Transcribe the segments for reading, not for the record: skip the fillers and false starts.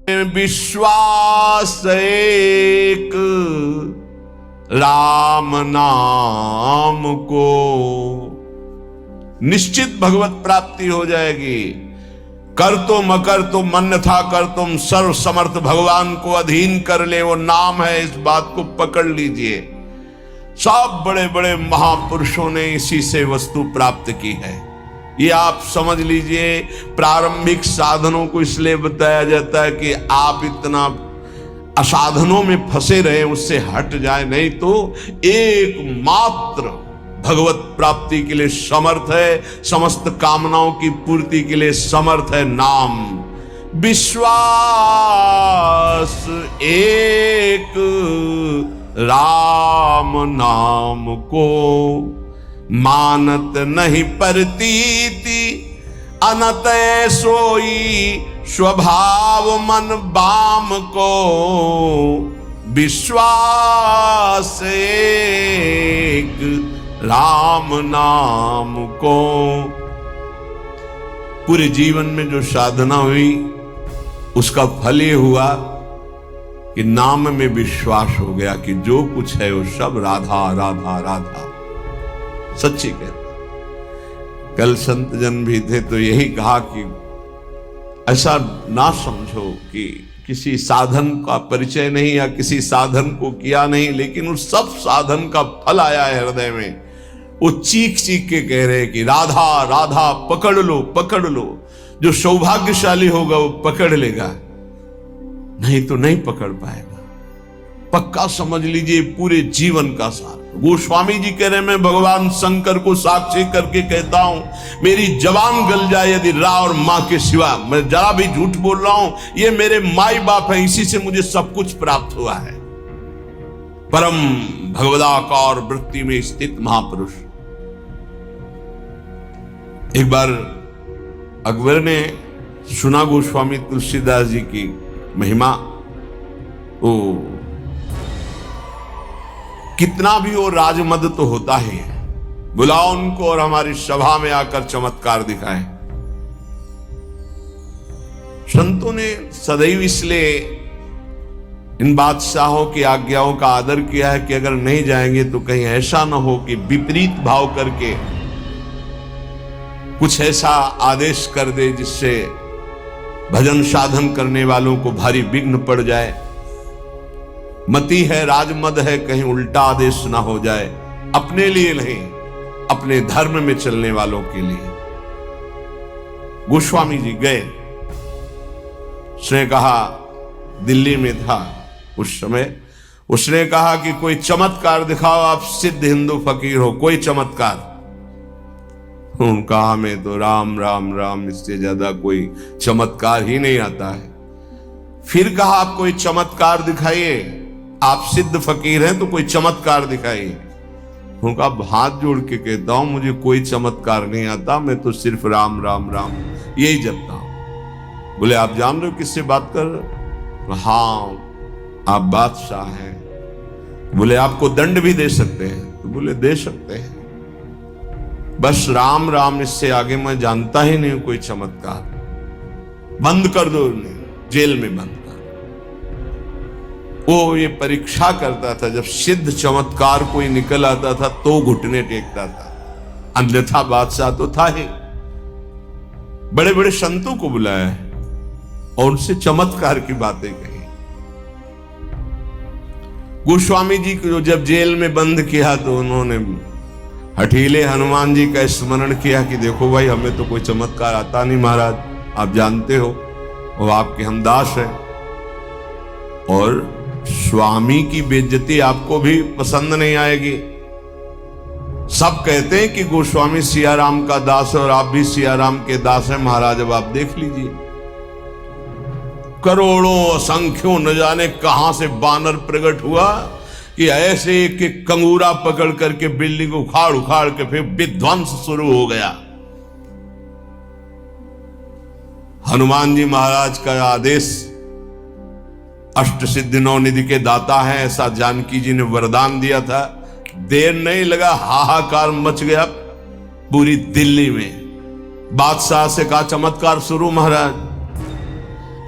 विश्वास एक राम नाम को, निश्चित भगवत प्राप्ति हो जाएगी। कर तुम अकर तुम अन्यथा कर तुम, सर्व समर्थ भगवान को अधीन कर ले, वो नाम है। इस बात को पकड़ लीजिए। सब बड़े बड़े महापुरुषों ने इसी से वस्तु प्राप्त की है। ये आप समझ लीजिए। प्रारंभिक साधनों को इसलिए बताया जाता है कि आप इतना असाधनों में फंसे रहे, उससे हट जाए, नहीं तो एकमात्र भगवत प्राप्ति के लिए समर्थ है, समस्त कामनाओं की पूर्ति के लिए समर्थ है नाम। विश्वास एक राम नाम को, मानत नहीं परतीति अनत सोई, स्वभाव मन बाम को। विश्वास एक राम नाम को। पूरे जीवन में जो साधना हुई उसका फल ये हुआ कि नाम में विश्वास हो गया कि जो कुछ है वो सब राधा राधा राधा। सच्ची कहते। कल संत जन भी थे तो यही कहा कि ऐसा ना समझो कि किसी साधन का परिचय नहीं या किसी साधन को किया नहीं, लेकिन उस सब साधन का फल आया है हृदय में। वो चीख चीख के कह रहे कि राधा राधा पकड़ लो पकड़ लो। जो सौभाग्यशाली होगा वो पकड़ लेगा, नहीं तो नहीं पकड़ पाएगा। पक्का समझ लीजिए पूरे जीवन का सार। गोस्वामी जी कह रहे, मैं भगवान शंकर को साक्षी करके कहता हूं, मेरी जबान गल जाए यदि रा और मां के सिवा, मैं जरा भी झूठ बोल रहा हूं, ये मेरे माई बाप है, इसी से मुझे सब कुछ प्राप्त हुआ है। परम भगवदाकार वृत्ति में स्थित महापुरुष। एक बार अकबर ने सुना गोस्वामी तुलसीदास जी की महिमा, तो कितना भी वो राजमद तो होता ही है। बुलाओ उनको और हमारी सभा में आकर चमत्कार दिखाएं। संतों ने सदैव इसलिए इन बादशाहों की आज्ञाओं का आदर किया है कि अगर नहीं जाएंगे तो कहीं ऐसा ना हो कि विपरीत भाव करके कुछ ऐसा आदेश कर दे जिससे भजन साधन करने वालों को भारी विघ्न पड़ जाए। मति है, राजमद है, कहीं उल्टा आदेश ना हो जाए। अपने लिए नहीं, अपने धर्म में चलने वालों के लिए। गोस्वामी जी गए। उसने कहा, दिल्ली में था उस समय, उसने कहा कि कोई चमत्कार दिखाओ, आप सिद्ध हिंदू फकीर हो, कोई चमत्कार। उनका हमें तो राम राम राम, इससे ज्यादा कोई चमत्कार ही नहीं आता है। फिर कहा, आप कोई चमत्कार दिखाइए, आप सिद्ध फकीर हैं तो कोई चमत्कार दिखाइए। उनका हाथ जोड़ के कहता हूं, मुझे कोई चमत्कार नहीं आता, मैं तो सिर्फ राम राम राम यही जपता हूं। बोले, आप जान रहे हो किससे बात कर रहे? हाँ, आप बादशाह हैं। बोले, आपको दंड भी दे सकते हैं? तो बोले, दे सकते हैं, बस राम राम, इससे आगे मैं जानता ही नहीं कोई चमत्कार। बंद कर दो उन्हें, जेल में बंद कर। वो ये परीक्षा करता था, जब सिद्ध चमत्कार कोई निकल आता था तो घुटने टेकता था, अन्यथा बादशाह तो था ही। बड़े बड़े संतों को बुलाया है और उनसे चमत्कार की बातें कही। गोस्वामी जी को जब जेल में बंद किया तो उन्होंने हठीले हनुमान जी का स्मरण किया कि देखो भाई, हमें तो कोई चमत्कार आता नहीं महाराज, आप जानते हो वो आपके हम दास हैं, और स्वामी की बेइज्जती आपको भी पसंद नहीं आएगी। सब कहते हैं कि गोस्वामी सियाराम का दास है और आप भी सियाराम के दास हैं महाराज, अब आप देख लीजिए। करोड़ों असंख्यों न जाने कहां से बानर प्रकट हुआ कि ऐसे एक कंगूरा पकड़ करके बिल्डिंग उखाड़ उखाड़ के फिर विध्वंस शुरू हो गया। हनुमान जी महाराज का आदेश, अष्ट सिद्धि नौ निधि के दाता हैं, ऐसा जानकी जी ने वरदान दिया था। देर नहीं लगा, हाहाकार मच गया पूरी दिल्ली में। बादशाह से कहा, चमत्कार शुरू महाराज।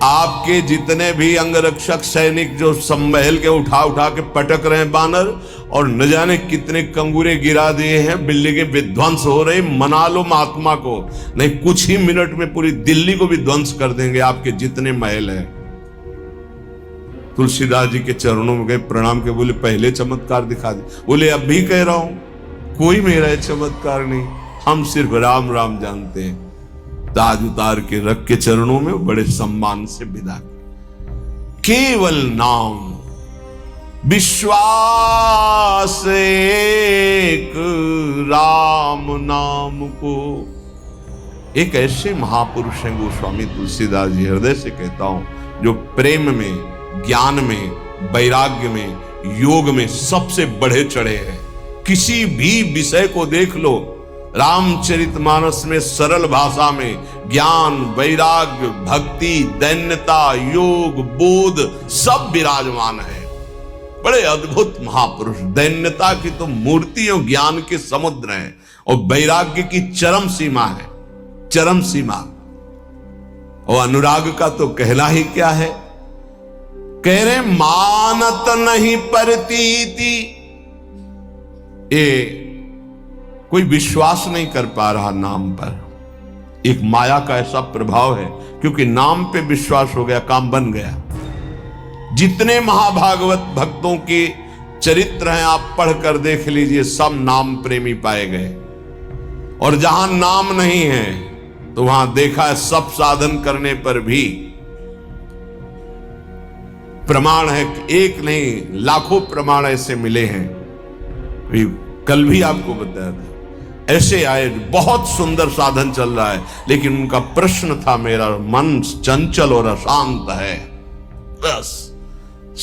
आपके जितने भी अंगरक्षक सैनिक जो संभल के उठा उठा के पटक रहे हैं बानर, और न जाने कितने कंगूरे गिरा दिए हैं, बिल्डिंगें विध्वंस हो रही, मना लो महात्मा को, नहीं कुछ ही मिनट में पूरी दिल्ली को भी ध्वंस कर देंगे आपके जितने महल हैं। तुलसीदास जी के चरणों में गए, प्रणाम के बोले पहले चमत्कार दिखा दे। बोले अब भी कह रहा हूं, कोई मेरा चमत्कार नहीं, हम सिर्फ राम राम जानते हैं। ताज उतार के रख के चरणों में बड़े सम्मान से विदा, केवल नाम विश्वास एक राम नाम को। एक ऐसे महापुरुष हैं गोस्वामी तुलसीदास जी, हृदय से कहता हूं, जो प्रेम में, ज्ञान में, वैराग्य में, योग में सबसे बढ़े चढ़े हैं। किसी भी विषय को देख लो, रामचरितमानस में सरल भाषा में ज्ञान, वैराग्य, भक्ति, दैन्यता, योग, बोध सब विराजमान है। बड़े अद्भुत महापुरुष, दैन्यता की तो मूर्ति और ज्ञान के समुद्र हैं, और वैराग्य की चरम सीमा है, चरम सीमा। और अनुराग का तो कहना ही क्या है, कह रहे मानत नहीं परतीति, ये कोई विश्वास नहीं कर पा रहा नाम पर। एक माया का ऐसा प्रभाव है, क्योंकि नाम पे विश्वास हो गया, काम बन गया। जितने महाभागवत भक्तों के चरित्र हैं आप पढ़कर देख लीजिए, सब नाम प्रेमी पाए गए। और जहां नाम नहीं है तो वहां देखा है सब साधन करने पर भी प्रमाण है, एक नहीं लाखों प्रमाण ऐसे मिले हैं। कल भी आपको बताया था, ऐसे आए, बहुत सुंदर साधन चल रहा है, लेकिन उनका प्रश्न था, मेरा मन चंचल और अशांत है। बस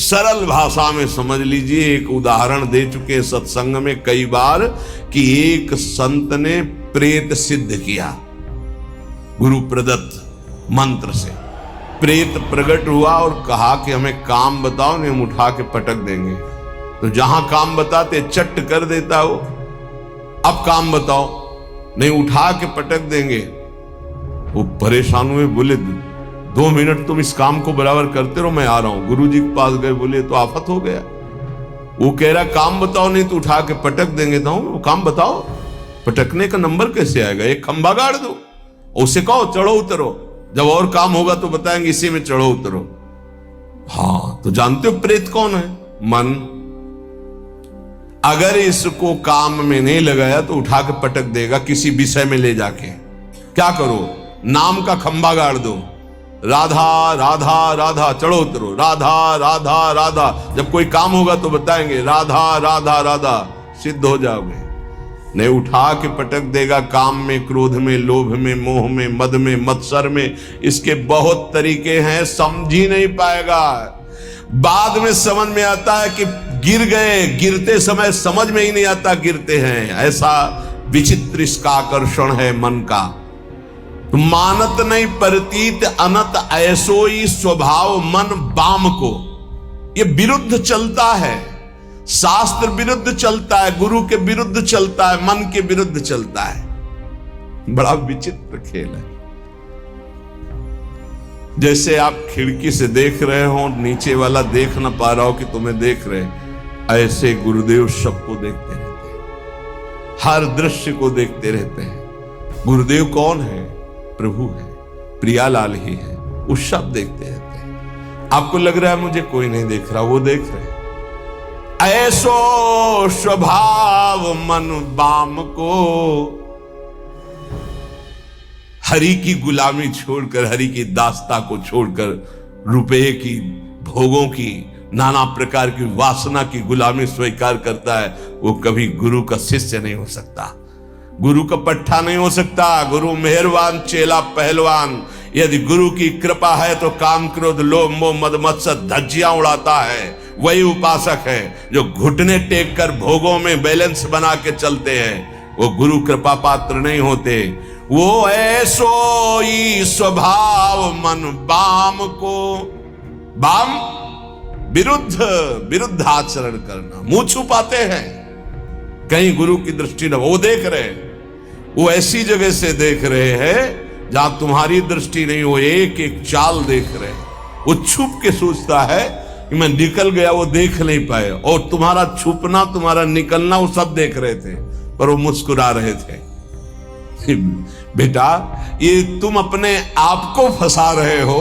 सरल भाषा में समझ लीजिए, एक उदाहरण दे चुके सत्संग में कई बार, कि एक संत ने प्रेत सिद्ध किया, गुरु प्रदत्त मंत्र से प्रेत प्रकट हुआ और कहा कि हमें काम बताओ, नहीं हम उठा के पटक देंगे। तो जहां काम बताते चट्ट कर देता वो, अब काम बताओ, नहीं उठा के पटक देंगे। वो परेशान हुए, बोले 2 मिनट तुम इस काम को बराबर करते रहो, मैं आ रहा हूं। गुरुजी के पास गए, बोले तो आफत हो गया। वो कह रहा काम बताओ, नहीं तो उठा के पटक देंगे। तो काम बताओ, पटकने का नंबर कैसे आएगा, एक खंबा गाड़ दो, उसे कहो चढ़ो उतरो, जब और काम होगा तो बताएंगे इसी में चढ़ो उतरो। हाँ, तो जानते हो प्रेत कौन है? मन। अगर इसको काम में नहीं लगाया तो उठा के पटक देगा किसी विषय में ले जाके। क्या करो, नाम का खंबा गाड़ दो, राधा राधा राधा, चढ़ो उतरो, राधा राधा राधा, जब कोई काम होगा तो बताएंगे राधा राधा राधा, सिद्ध हो जाओगे। नहीं उठा के पटक देगा काम में, क्रोध में, लोभ में, मोह में, मद में, मत्सर में। इसके बहुत तरीके हैं, समझ ही नहीं पाएगा। बाद में समझ में आता है कि गिर गए, गिरते समय समझ में ही नहीं आता गिरते हैं। ऐसा विचित्र इसका आकर्षण है मन का। तो मानत नहीं परतीत अनत ऐसोई स्वभाव मन बाम को। ये विरुद्ध चलता है, शास्त्र विरुद्ध चलता है, गुरु के विरुद्ध चलता है, मन के विरुद्ध चलता है। बड़ा विचित्र खेल है। जैसे आप खिड़की से देख रहे हो, नीचे वाला देख ना पा रहा हो कि तुम्हें देख रहे, ऐसे गुरुदेव सबको देखते रहते हैं, हर दृश्य को देखते रहते हैं। गुरुदेव कौन है? प्रभु है, प्रियालाल ही है, वो सब देखते रहते हैं। आपको लग रहा है मुझे कोई नहीं देख रहा, वो देख रहे हैं। ऐसो स्वभाव मन बाम को, हरि की गुलामी छोड़कर, हरि की दास्ता को छोड़कर, रुपये की, भोगों की, नाना प्रकार की वासना की गुलामी स्वीकार करता है, वो कभी गुरु का शिष्य नहीं हो सकता, गुरु का पट्टा नहीं हो सकता। गुरु मेहरबान, चेला पहलवान। यदि गुरु की कृपा है तो काम, क्रोध, लोभ, मोह, मद, मत्सर धज्जियां उड़ाता है। वही उपासक है जो घुटने टेक कर भोगों में बैलेंस बना के चलते हैं, वो गुरु कृपा पात्र नहीं होते। वो ऐसो ही स्वभाव मन बाम को, बाम विरुद्ध आचरण करना, मुंह छुपाते हैं, कहीं गुरु की दृष्टि न। वो देख रहे हैं, वो ऐसी जगह से देख रहे हैं जहां तुम्हारी दृष्टि नहीं हो, एक एक चाल देख रहे हैं। वो छुप के सोचता है कि मैं निकल गया, वो देख नहीं पाए, और तुम्हारा छुपना, तुम्हारा निकलना वो सब देख रहे थे, पर वो मुस्कुरा रहे थे। बेटा, ये तुम अपने आप को फंसा रहे हो,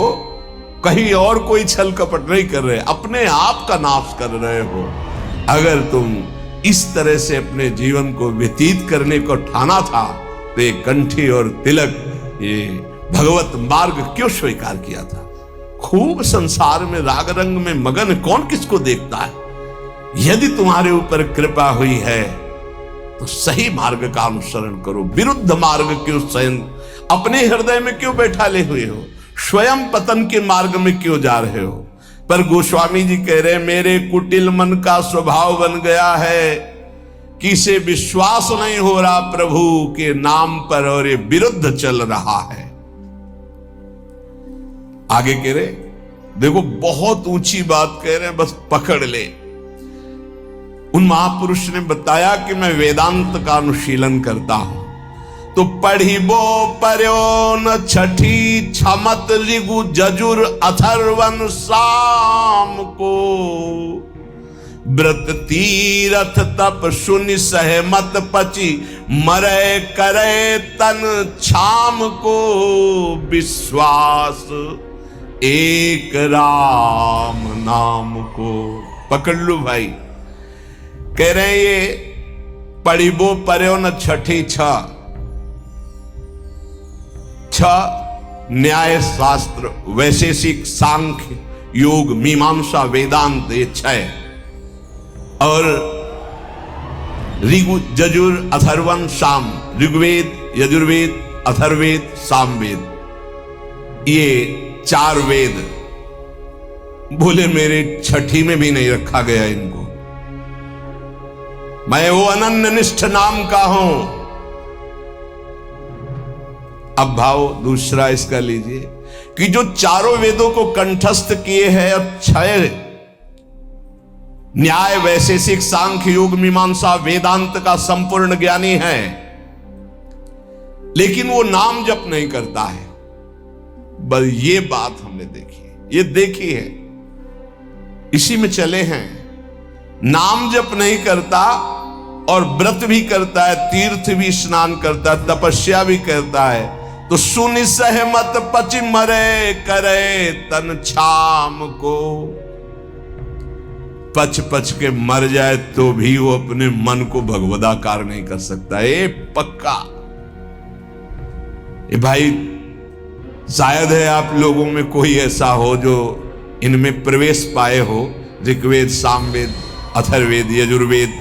कहीं और कोई छल कपट नहीं कर रहे, अपने आप का नाश कर रहे हो। अगर तुम इस तरह से अपने जीवन को व्यतीत करने को ठाना था तो ये कंठी और तिलक, ये भगवत मार्ग क्यों स्वीकार किया था? खूब संसार में राग रंग में मगन कौन किसको देखता है? यदि तुम्हारे ऊपर कृपा हुई है तो सही मार्ग का अनुसरण करो, विरुद्ध मार्ग क्यों स्वयं अपने हृदय में क्यों बैठा ले हुए हो? स्वयं पतन के मार्ग में क्यों जा रहे हो? पर गोस्वामी जी कह रहे, मेरे कुटिल मन का स्वभाव बन गया है कि इसे विश्वास नहीं हो रहा प्रभु के नाम पर, और ये विरुद्ध चल रहा है। आगे कह रहे, देखो बहुत ऊंची बात कह रहे हैं, बस पकड़ ले। उन महापुरुष ने बताया कि मैं वेदांत का अनुशीलन करता हूं, तो पढ़िबो पर्यो न छठी छमत ऋगु जजुर अथर्वन साम को, व्रत तीरथ तप शून्य सहमत पची मरे करे तन छाम को, विश्वास एक राम नाम को। पकड़ लो भाई, कह रहे हैं ये पढ़िबो पर्यो न छठी छ न्याय शास्त्र वैशेषिक सांख्य योग मीमांसा वेदांत, ये छह, और ऋगु यजुर अथर्वन साम, ऋग्वेद यजुर्वेद अथर्वेद सामवेद, ये 4 वेद। बोले मेरे छठी में भी नहीं रखा गया इनको, मैं वो अनन्य निष्ठ नाम का हूं। अब भाव दूसरा इसका लीजिए कि जो 4 वेदों को कंठस्थ किए हैं और 6 न्याय वैशेषिक सांख्य योग मीमांसा वेदांत का संपूर्ण ज्ञानी है, लेकिन वो नाम जप नहीं करता है। बस ये बात हमने देखी, ये देखी है, इसी में चले हैं। नाम जप नहीं करता और व्रत भी करता है, तीर्थ भी स्नान करता है, तपस्या भी करता है, तो सुनि सहमत पचि मरे करे तन छाम को। पच पच के मर जाए तो भी वो अपने मन को भगवदाकार नहीं कर सकता। ये पक्का। ये भाई शायद है आप लोगों में कोई ऐसा हो जो इनमें प्रवेश पाए हो, ऋग्वेद सामवेद अथर्वेद यजुर्वेद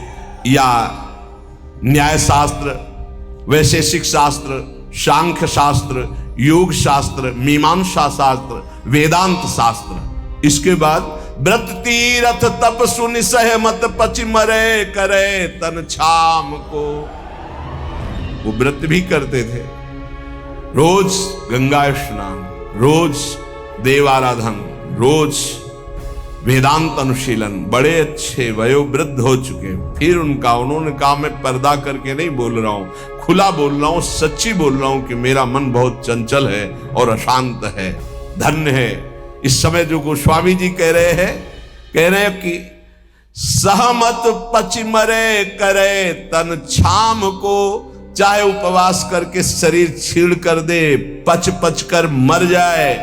या न्याय शास्त्र वैशेषिक शास्त्र सांख्य शास्त्र योग शास्त्र मीमांसा शास्त्र वेदांत शास्त्र। इसके बाद व्रत तीरथ तप सुनि सहमत पचि मरे करे तन छाम को। वो व्रत भी करते थे, रोज गंगा स्नान, रोज देवाराधन, रोज वेदांत अनुशीलन, बड़े अच्छे वयोवृद्ध हो चुके। फिर उन्होंने कहा मैं पर्दा करके नहीं बोल रहा हूं, खुला बोल रहा हूं, सच्ची बोल रहा हूं कि मेरा मन बहुत चंचल है और अशांत है। धन्य है इस समय जो गोस्वामी जी कह रहे हैं कि सहमत पचि मरे करे तन छाम को। चाहे उपवास करके शरीर छीड़ कर दे, पच पच कर मर जाए,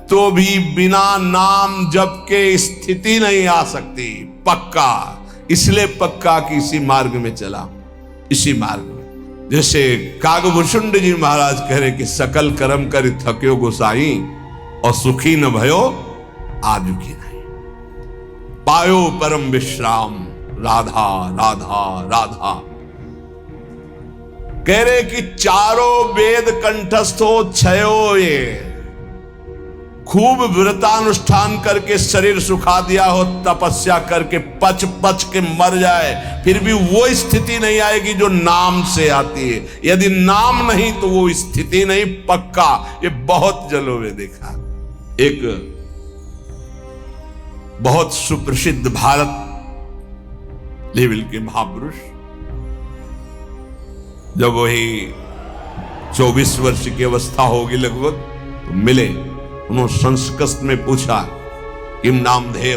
तो भी बिना नाम जप के स्थिति नहीं आ सकती। पक्का, इसलिए पक्का कि इसी मार्ग में चला, इसी मार्ग में। जैसे कागभूषुंड जी महाराज कह रहे कि सकल कर्म कर थक्यो गोसाई और सुखी न भयो आजुकी नहीं, पायो परम विश्राम राधा राधा राधा। कह रहे कि 4 वेद कंठस्थ हो, 6 ये खूब व्रतानुष्ठान करके शरीर सुखा दिया हो, तपस्या करके पच पच के मर जाए, फिर भी वो स्थिति नहीं आएगी जो नाम से आती है। यदि नाम नहीं तो वो स्थिति नहीं। पक्का, ये बहुत जगहों में देखा। एक बहुत सुप्रसिद्ध भारत लेवल के महापुरुष जब वही 24 वर्ष की अवस्था होगी लगभग, तो मिले। उन्होंने संस्कृत में पूछा किम नामधेय,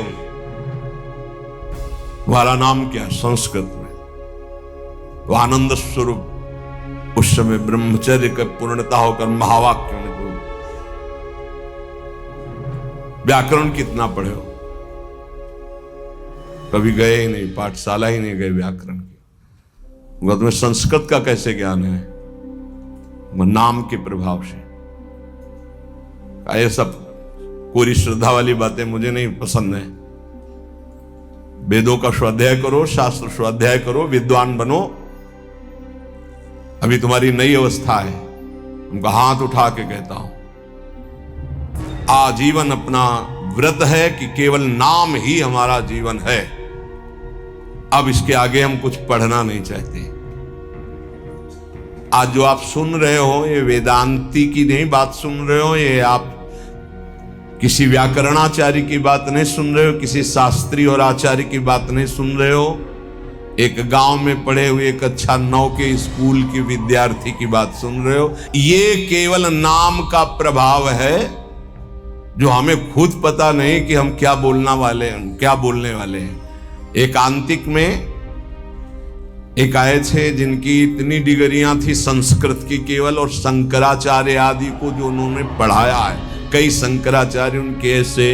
तुम्हारा नाम क्या है संस्कृत में? तो आनंद स्वरूप उस समय ब्रह्मचर्य का पूर्णता होकर महावाक्य में बोल। व्याकरण कितना पढ़े हो? कभी गए ही नहीं, पाठशाला ही नहीं गए व्याकरण की। तुम्हें संस्कृत का कैसे ज्ञान है? नाम के प्रभाव से। ये सब पूरी श्रद्धा वाली बातें मुझे नहीं पसंद है। वेदों का स्वाध्याय करो, शास्त्र स्वाध्याय करो, विद्वान बनो। अभी तुम्हारी नई अवस्था है। उनका हाथ उठा के कहता हूं, आजीवन अपना व्रत है कि केवल नाम ही हमारा जीवन है। अब इसके आगे हम कुछ पढ़ना नहीं चाहते। आज जो आप सुन रहे हो, ये वेदांती की नहीं बात सुन रहे हो, ये आप किसी व्याकरणाचार्य की बात नहीं सुन रहे हो, किसी शास्त्री और आचार्य की बात नहीं सुन रहे हो, एक गांव में पढ़े हुए एक अच्छा 9 के स्कूल के विद्यार्थी की बात सुन रहे हो। ये केवल नाम का प्रभाव है, जो हमें खुद पता नहीं कि हम क्या बोलने वाले हैं। एकांतिक में एक आए थे जिनकी इतनी डिग्रियां थी संस्कृत की केवल, और शंकराचार्य आदि को जो उन्होंने पढ़ाया है, कई शंकराचार्य उनके ऐसे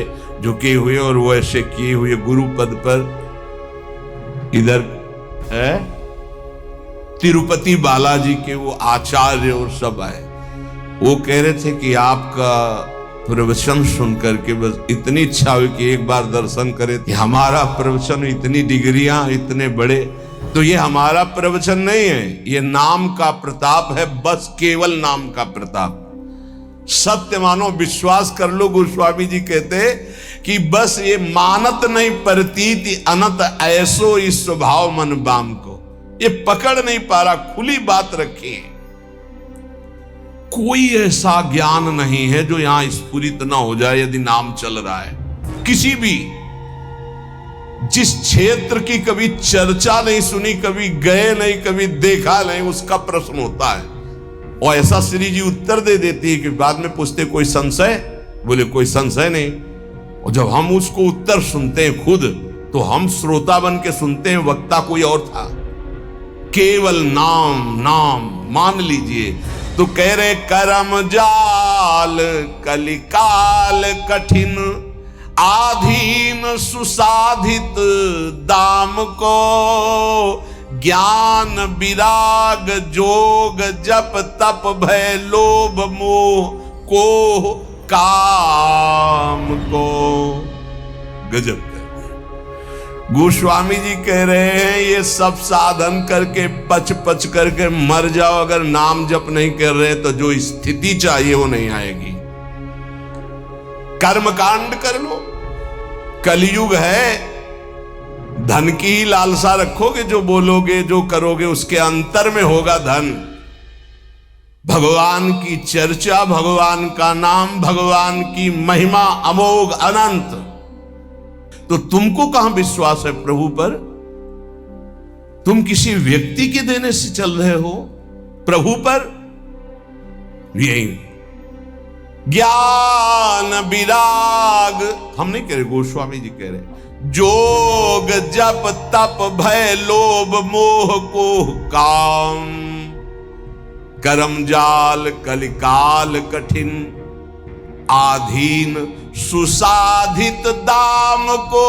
झुके हुए और वो ऐसे किए हुए गुरु पद पर। इधर है तिरुपति बालाजी के वो आचार्य और सब आए। वो कह रहे थे कि आपका प्रवचन सुन करके बस इतनी इच्छा हुई कि एक बार दर्शन करे। हमारा प्रवचन, इतनी डिग्रियां, इतने बड़े, तो ये हमारा प्रवचन नहीं है, ये नाम का प्रताप है, बस केवल नाम का प्रताप। सत्य मानो, विश्वास कर लो। गोस्वामी जी कहते कि बस ये मानत नहीं प्रतीति अनंत ऐसो इस स्वभाव मन बाम को, ये पकड़ नहीं पा रहा। खुली बात रखी है, कोई ऐसा ज्ञान नहीं है जो यहां स्फुरित ना हो जाए यदि नाम चल रहा है। किसी भी जिस क्षेत्र की कभी चर्चा नहीं सुनी, कभी गए नहीं, कभी देखा नहीं, उसका प्रश्न होता है। और ऐसा श्री जी उत्तर दे देती है कि बाद में पूछते कोई संशय? बोले कोई संशय नहीं। और जब हम उसको उत्तर सुनते हैं खुद, तो हम श्रोता बन के सुनते हैं, वक्ता कोई और था। केवल नाम नाम मान लीजिए। तो कह रहे करम जाल कलिकाल कठिन, आधीन सुसाधित दाम को, ज्ञान विराग जोग जप तप भय लोभ मोह को काम को। गजब। गोस्वामी जी कह रहे हैं ये सब साधन करके पच पच करके मर जाओ, अगर नाम जप नहीं कर रहे तो जो स्थिति चाहिए वो नहीं आएगी। कर्मकांड कर लो, कलयुग है, धन की ही लालसा रखोगे, जो बोलोगे जो करोगे उसके अंतर में होगा धन। भगवान की चर्चा, भगवान का नाम, भगवान की महिमा अमोघ अनंत। तो तुमको कहां विश्वास है प्रभु पर? तुम किसी व्यक्ति के देने से चल रहे हो, प्रभु पर यही ज्ञान विराग हम नहीं कह रहे, गोस्वामी जी कह रहे, जोग जप तप भय लोभ मोह को काम, करम जाल कलिकाल कठिन, आधीन सुसाधित दाम को,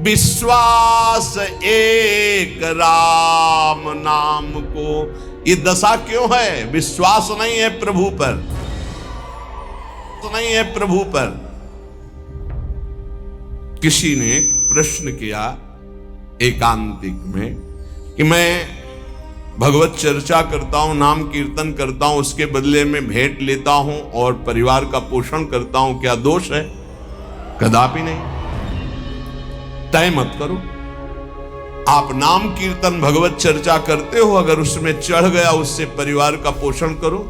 विश्वास एक राम नाम को। ये दशा क्यों है? विश्वास नहीं है प्रभु पर, तो नहीं है प्रभु पर। किसी ने प्रश्न किया एकांतिक में कि मैं भगवत चर्चा करता हूं, नाम कीर्तन करता हूं, उसके बदले में भेंट लेता हूं और परिवार का पोषण करता हूं, क्या दोष है? कदापि नहीं। तय मत करो। आप नाम कीर्तन भगवत चर्चा करते हो, अगर उसमें चढ़ गया उससे परिवार का पोषण करो।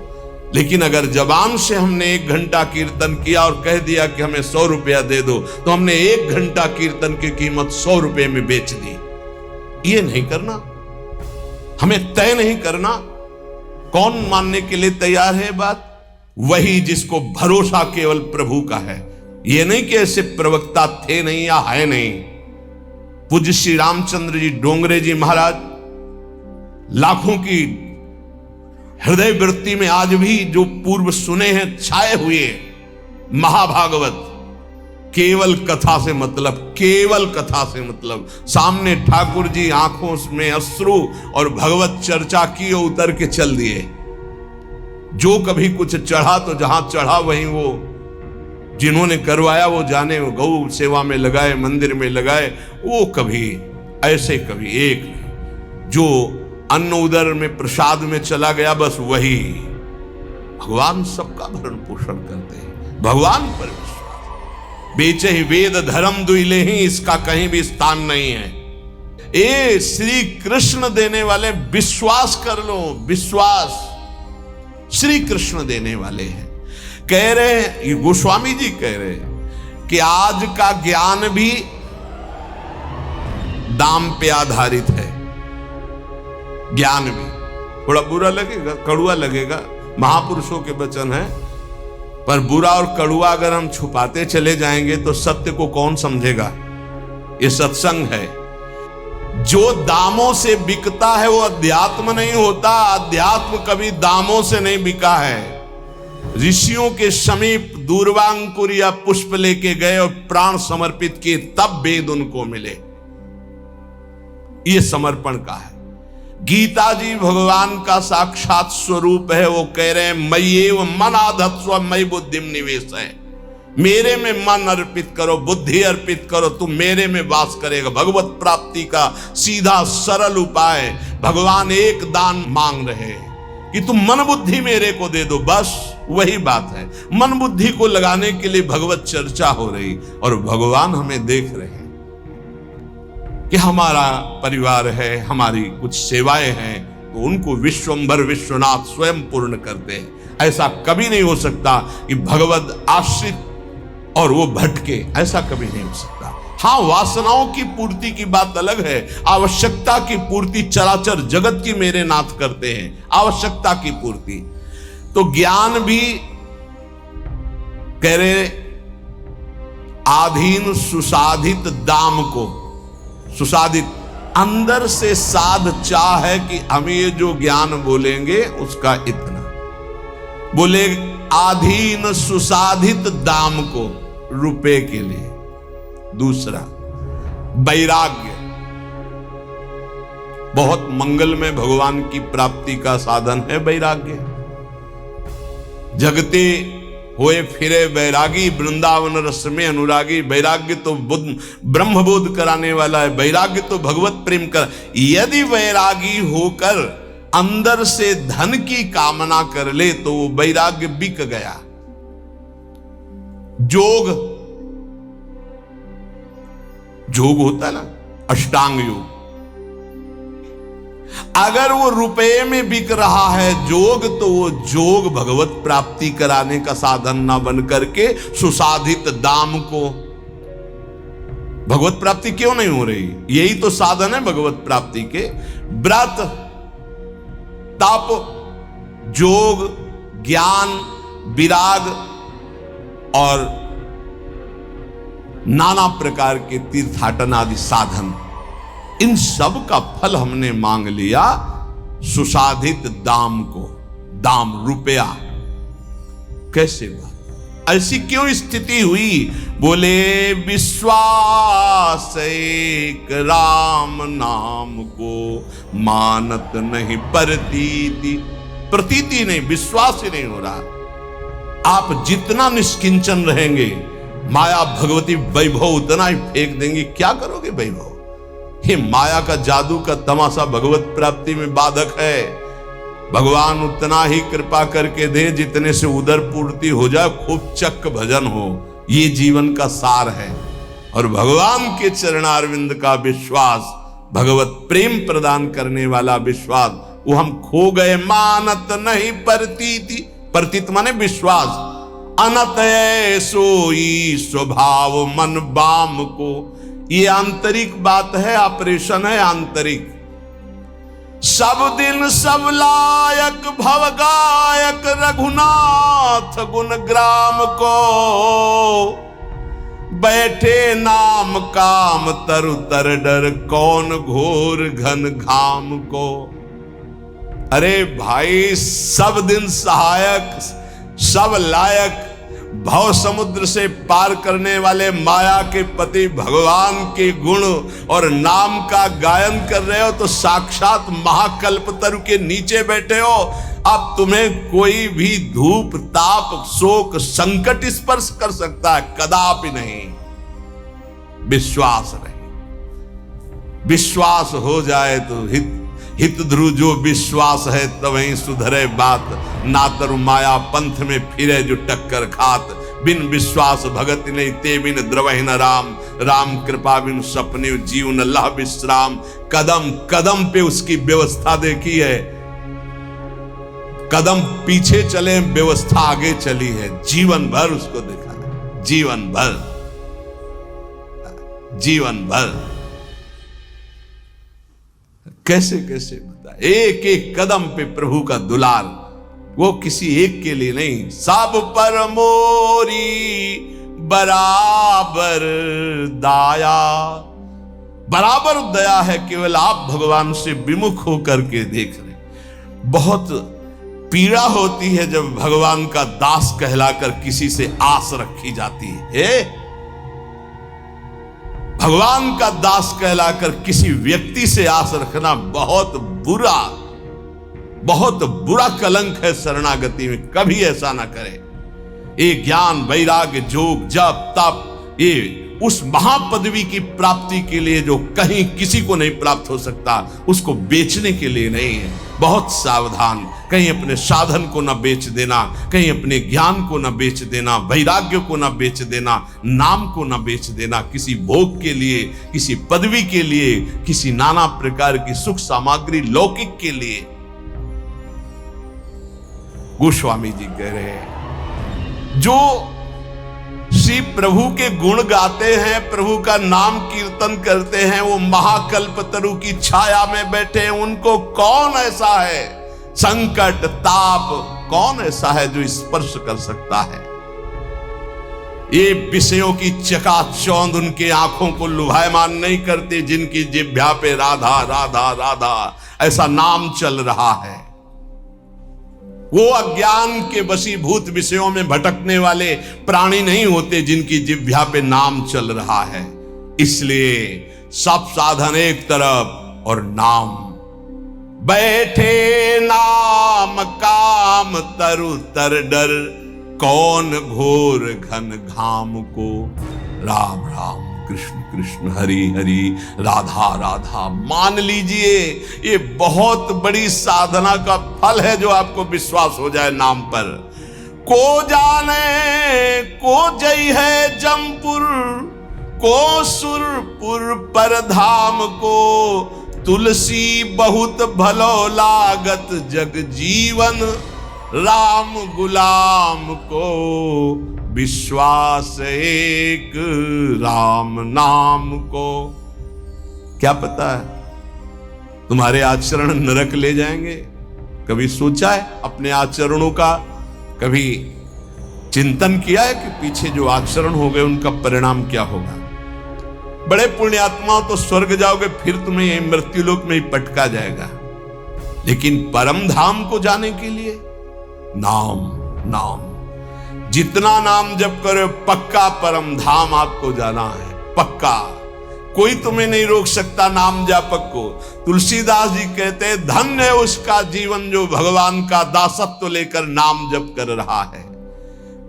लेकिन अगर जबान से हमने 1 घंटा कीर्तन किया और कह दिया कि हमें 100 रुपया दे दो, तो हमने 1 घंटा कीर्तन की कीमत 100 रुपये में बेच दी। ये नहीं करना, हमें तय नहीं करना। कौन मानने के लिए तैयार है बात? वही जिसको भरोसा केवल प्रभु का है, ये नहीं कि ऐसे प्रवक्ता थे नहीं या है नहीं। पूज्य श्री रामचंद्र जी डोंगरे जी महाराज लाखों की हृदय वृत्ति में आज भी जो पूर्व सुने हैं छाए हुए महाभागवत, केवल कथा से मतलब, केवल कथा से मतलब। सामने ठाकुर जी आंखों में अश्रु और भगवत चर्चा की और उतर के चल दिए। जो कभी कुछ चढ़ा तो जहां चढ़ा वहीं वो जिन्होंने करवाया वो जाने, वो गौ सेवा में लगाए, मंदिर में लगाए, वो कभी ऐसे कभी एक नहीं। जो अन्न उदर में प्रसाद में चला गया बस वही। भगवान सबका भरण पोषण करते हैं, भगवान पर विश्वास। बेचे ही वेद धर्म दुइले ही, इसका कहीं भी स्थान नहीं है। ए श्री कृष्ण देने वाले, विश्वास कर लो, विश्वास श्री कृष्ण देने वाले हैं। कह रहे हैं, गोस्वामी जी कह रहे हैं कि आज का ज्ञान भी दाम पे आधारित है। ज्ञान भी थोड़ा बुरा लगेगा, कड़ुआ लगेगा, महापुरुषों के वचन है, पर बुरा और कड़ुआ अगर हम छुपाते चले जाएंगे तो सत्य को कौन समझेगा। ये सत्संग है। जो दामों से बिकता है वो अध्यात्म नहीं होता। अध्यात्म कभी दामों से नहीं बिका है। ऋषियों के समीप दूर्वांकुर या पुष्प लेके गए और प्राण समर्पित किए, तब वेद उनको मिले। ये समर्पण का है। गीता जी भगवान का साक्षात स्वरूप है। वो कह रहे हैं मय्येव मन आधत्स्व मयि बुद्धिम निवेश है। मेरे में मन अर्पित करो, बुद्धि अर्पित करो, तुम मेरे में वास करेगा। भगवत प्राप्ति का सीधा सरल उपाय। भगवान एक दान मांग रहे हैं कि तुम मन बुद्धि मेरे को दे दो, बस वही बात है। मन बुद्धि को लगाने के लिए भगवत चर्चा हो रही और भगवान हमें देख रहे हैं कि हमारा परिवार है, हमारी कुछ सेवाएं हैं, तो उनको विश्वंभर विश्वनाथ स्वयं पूर्ण करते हैं। ऐसा कभी नहीं हो सकता कि भगवत आश्रित और वो भटके, ऐसा कभी नहीं हो सकता। हाँ, वासनाओं की पूर्ति की बात अलग है। आवश्यकता की पूर्ति चराचर जगत की मेरे नाथ करते हैं, आवश्यकता की पूर्ति। तो ज्ञान भी कह रहे आधीन सुसाधित दाम को, सुसाधित अंदर से साध चाह है कि हम ये जो ज्ञान बोलेंगे उसका इतना बोले, आधीन सुसाधित दाम को रुपए के लिए। दूसरा वैराग्य, बहुत मंगलमय भगवान की प्राप्ति का साधन है वैराग्य। जगते होए फिरे वैरागी, वृंदावन रस में अनुरागी। वैराग्य तो ब्रह्मबोध कराने वाला है। वैराग्य तो भगवत प्रेम कर। यदि वैरागी होकर अंदर से धन की कामना कर ले तो वो वैराग्य बिक गया। जोग होता है ना, अष्टांग योग, अगर वो रुपए में बिक रहा है जोग, तो वो जोग भगवत प्राप्ति कराने का साधन ना बन करके सुसाधित दाम को। भगवत प्राप्ति क्यों नहीं हो रही? यही तो साधन है भगवत प्राप्ति के। व्रत, तप, जोग, ज्ञान, विराग और नाना प्रकार के तीर्थाटन आदि साधन, इन सब का फल हमने मांग लिया सुसाधित दाम को। दाम रुपया। कैसे बात, ऐसी क्यों स्थिति हुई? बोले विश्वास एक राम नाम को मानत नहीं प्रतीति। प्रतीति नहीं, विश्वास ही नहीं हो रहा। आप जितना निष्किंचन रहेंगे, माया भगवती वैभव उतना ही फेंक देंगे। क्या करोगे वैभव? ये माया का जादू का तमाशा भगवत प्राप्ति में बाधक है। भगवान उतना ही कृपा करके दे जितने से उदर पूर्ति हो जाए, खूब चक्क भजन हो। ये जीवन का सार है। और भगवान के चरणारविंद का विश्वास, भगवत प्रेम प्रदान करने वाला विश्वास, वो हम खो गए। मानत नहीं प्रतीति, प्रतीत माने विश्वास। अनत सोई स्वभाव मन बाम को। ये आंतरिक बात है, ऑपरेशन है आंतरिक। सब दिन सब लायक भव गायक रघुनाथ गुण ग्राम को। बैठे नाम काम तरु तर डर, कौन घोर घन घाम को। अरे भाई, सब दिन सहायक, सब लायक, भव समुद्र से पार करने वाले माया के पति भगवान के गुण और नाम का गायन कर रहे हो तो साक्षात महाकल्पतरु के नीचे बैठे हो। अब तुम्हें कोई भी धूप ताप शोक संकट स्पर्श कर सकता है? कदापि नहीं। विश्वास रहे, विश्वास हो जाए तो हित ध्रुव जो विश्वास है तवहीं सुधरे बात, ना तरु माया पंथ में फिरे जो टक्कर खात। बिन विश्वास भगत नहीं ते बिन द्रवहि न राम, राम कृपा बिन सपने जीवन लह विश्राम। कदम कदम पे उसकी व्यवस्था देखी है, कदम पीछे चले व्यवस्था आगे चली है, जीवन भर उसको देखा है, जीवन भर, जीवन भर। कैसे कैसे बता, एक एक कदम पे प्रभु का दुलार, वो किसी एक के लिए नहीं, सब पर मोरी बराबर दाया। बराबर दया है, केवल आप भगवान से विमुख होकर के देख रहे। बहुत पीड़ा होती है जब भगवान का दास कहलाकर किसी से आस रखी जाती है। भगवान का दास कहलाकर किसी व्यक्ति से आस रखना बहुत बुरा, बहुत बुरा कलंक है शरणागति में। कभी ऐसा ना करे। ये ज्ञान वैराग्य जोग जप तप, ये उस महापदवी की प्राप्ति के लिए जो कहीं किसी को नहीं प्राप्त हो सकता, उसको बेचने के लिए नहीं है। बहुत सावधान, कहीं अपने साधन को ना बेच देना, कहीं अपने ज्ञान को ना बेच देना, वैराग्य को ना बेच देना, नाम को ना बेच देना, किसी भोग के लिए, किसी पदवी के लिए, किसी नाना प्रकार की सुख सामग्री लौकिक के लिए। गोस्वामी जी कह रहे हैं, जो श्री प्रभु के गुण गाते हैं, प्रभु का नाम कीर्तन करते हैं, वो महाकल्पतरु की छाया में बैठे। उनको कौन ऐसा है, संकट ताप कौन ऐसा है जो स्पर्श कर सकता है? ये विषयों की चकाचौंध उनके आंखों को लुभायमान नहीं करते, जिनकी जिह्वा पे राधा राधा राधा ऐसा नाम चल रहा है। वो अज्ञान के वशीभूत विषयों में भटकने वाले प्राणी नहीं होते, जिनकी जिह्वा पे नाम चल रहा है। इसलिए सब साधन एक तरफ और नाम। बैठे नाम काम तरु तर डर, कौन घोर घन घाम को। राम राम कृष्ण कृष्ण हरि हरि राधा राधा। मान लीजिए ये बहुत बड़ी साधना का फल है जो आपको विश्वास हो जाए नाम पर। को जाने को जय है जमपुर, को सुरपुर पर धाम को। तुलसी बहुत भलो लागत जग जीवन, राम गुलाम को विश्वास एक राम नाम को। क्या पता है तुम्हारे आचरण नरक ले जाएंगे? कभी सोचा है अपने आचरणों का? कभी चिंतन किया है कि पीछे जो आचरण हो गए उनका परिणाम क्या होगा? बड़े पुण्यात्माओं तो स्वर्ग जाओगे, फिर तुम्हें मृत्युलोक में ही पटका जाएगा। लेकिन परम धाम को जाने के लिए नाम नाम, जितना नाम जप करो पक्का परम धाम आपको जाना है, पक्का। कोई तुम्हें नहीं रोक सकता नाम जापक को। तुलसीदास जी कहते हैं, धन्य है उसका जीवन जो भगवान का दासत्व लेकर नाम जप कर रहा है।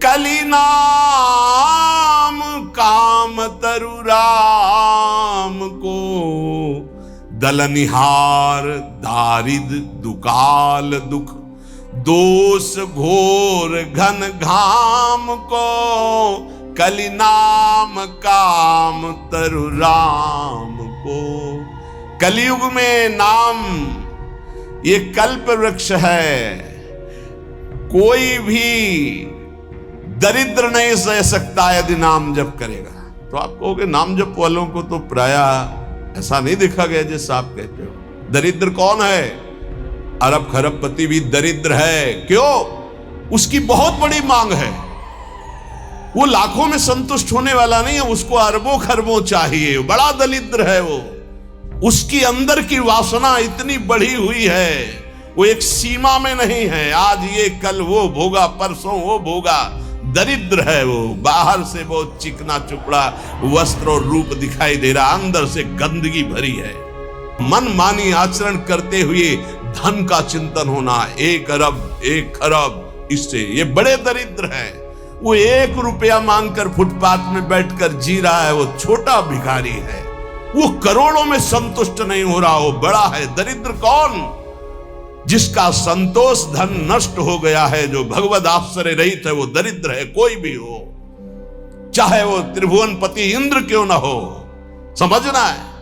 कली नाम काम तरु राम को, दलनिहार दारिद दुकाल दुख। दोष घोर घन घाम को, कली नाम काम तरु राम को। कलयुग में नाम ये कल्प वृक्ष है। कोई भी दरिद्र नहीं सह सकता यदि नाम जप करेगा। तो आप कहोगे नाम जप वालों को तो प्रायः ऐसा नहीं देखा गया जैसा आप कहते हो। दरिद्र कौन है? अरब खरबपति भी दरिद्र है। क्यों? उसकी बहुत बड़ी मांग है। वो लाखों में संतुष्ट होने वाला नहीं है, उसको अरबों खरबों चाहिए। बड़ा दरिद्र है वो, उसकी अंदर की वासना इतनी बढ़ी हुई है, वो एक सीमा में नहीं है। आज ये कल वो भोगा, परसों वो भोगा। दरिद्र है वो, बाहर से बहुत चिकना चुपड़ा वस्त्र और रूप दिखाई दे रहा, अंदर से गंदगी भरी है। मनमानी आचरण करते हुए धन का चिंतन होना, 1 अरब 1 खरब, इससे ये बड़े दरिद्र हैं। वो 1 रुपया मांगकर फुटपाथ में बैठकर जी रहा है, वो छोटा भिखारी है। वो करोड़ों में संतुष्ट नहीं हो रहा, वो बड़ा है। दरिद्र कौन? जिसका संतोष धन नष्ट हो गया है, जो भगवद आश्रय रहित है, वो दरिद्र है। कोई भी हो, चाहे वो त्रिभुवनपति इंद्र क्यों ना हो, समझना है।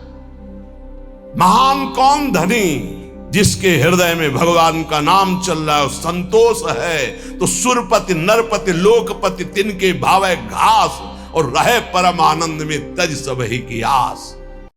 महान कौन? धनी, जिसके हृदय में भगवान का नाम चल रहा है, संतोष है। तो सुरपति नरपति लोकपति तिनके भावे घास, और रहे परम आनंद में तज सबही की आस।